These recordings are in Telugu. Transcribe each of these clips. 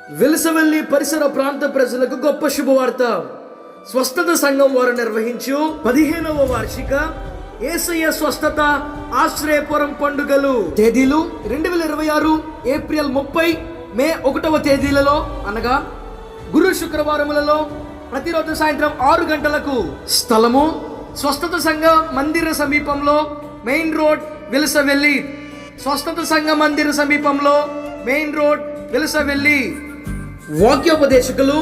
విలసవెల్లి పరిసర ప్రాంత ప్రజలకు గొప్ప శుభవార్త. స్వస్థత సంఘం వారు నిర్వహించు 15వ వార్షిక యేసయ్య స్వస్థత ఆశ్రయపురం పండుగలు. తేదీలు 2026 ఏప్రిల్ 30, మే 1వ తేదీలలో అనగా గురు శుక్రవారములలో ప్రతిరోజు సాయంత్రం 6 గంటలకు. స్థలము స్వస్థత సంఘ మందిర సమీపంలో, మెయిన్ రోడ్, విలసవెల్లి. స్వస్థత సంఘ మందిర సమీపంలో, మెయిన్ రోడ్, విలసవెల్లి. వాక్యోపదేశకులు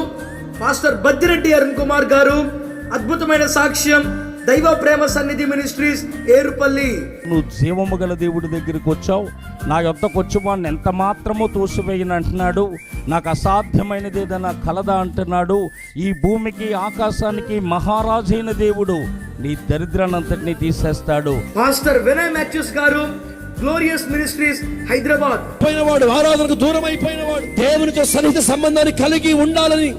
పాస్టర్ బద్దిరెడ్డి అరుణ్ కుమార్ గారు. అద్భుతమైన సాక్ష్యం దైవ ప్రేమ సన్నిధి మినిస్ట్రీస్, ఏరుపల్లి. నువ్వు జీవము గల దేవుడి దగ్గరికి వచ్చావు, నా యొద్దకు వచ్చి వాడిని ఎంత మాత్రమో తోసివేయను అంటున్నాడు. నాకు అసాధ్యమైనది ఏదైనా కలదా అంటున్నాడు. ఈ భూమికి ఆకాశానికి మహారాజైన దేవుడు నీ దరిద్రాన్నంతటినీ తీసేస్తాడు. పాస్టర్ వినయ్ మాథ్యూస్ గారు, గ్లోరియస్ మినిస్ట్రీస్, హైదరాబాద్. పోయినవాడు, ఆరాధనకు దూరం అయిపోయినవాడు, దేవునితో సన్నిహిత సంబంధాన్ని కలిగి ఉండాలని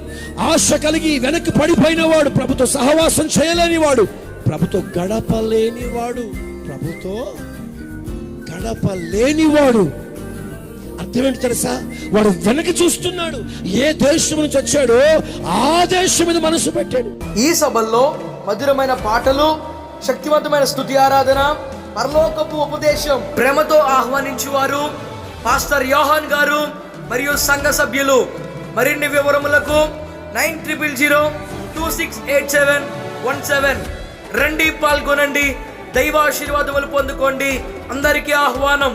ఆశ కలిగి వెనక్కి పడిపోయినవాడు, ప్రభుతో సహవాసం చేయలేని వాడు, ప్రభుతో గడపలేనివాడు, ప్రభుతో గడపలేనివాడు. అర్థమేంటి తెలుసా? వాడు వెనక్కి చూస్తున్నాడు. ఏ దేశం నుంచి వచ్చాడో ఆ దేశం మీద మనసు పెట్టాడు. ఈ సభల్లో మధురమైన పాటలు, శక్తివంతమైన స్తుతి ఆరాధన, పరలోకపు ఉపదేశం. ప్రేమతో ఆహ్వానించువారు పాస్టర్ యోహాన్ గారు మరియు సంఘ సభ్యులు. మరిన్ని వివరములకు 9000268717. రండి, పాల్గొనండి, దైవాశీర్వాదములు పొందుకోండి. అందరికీ ఆహ్వానం.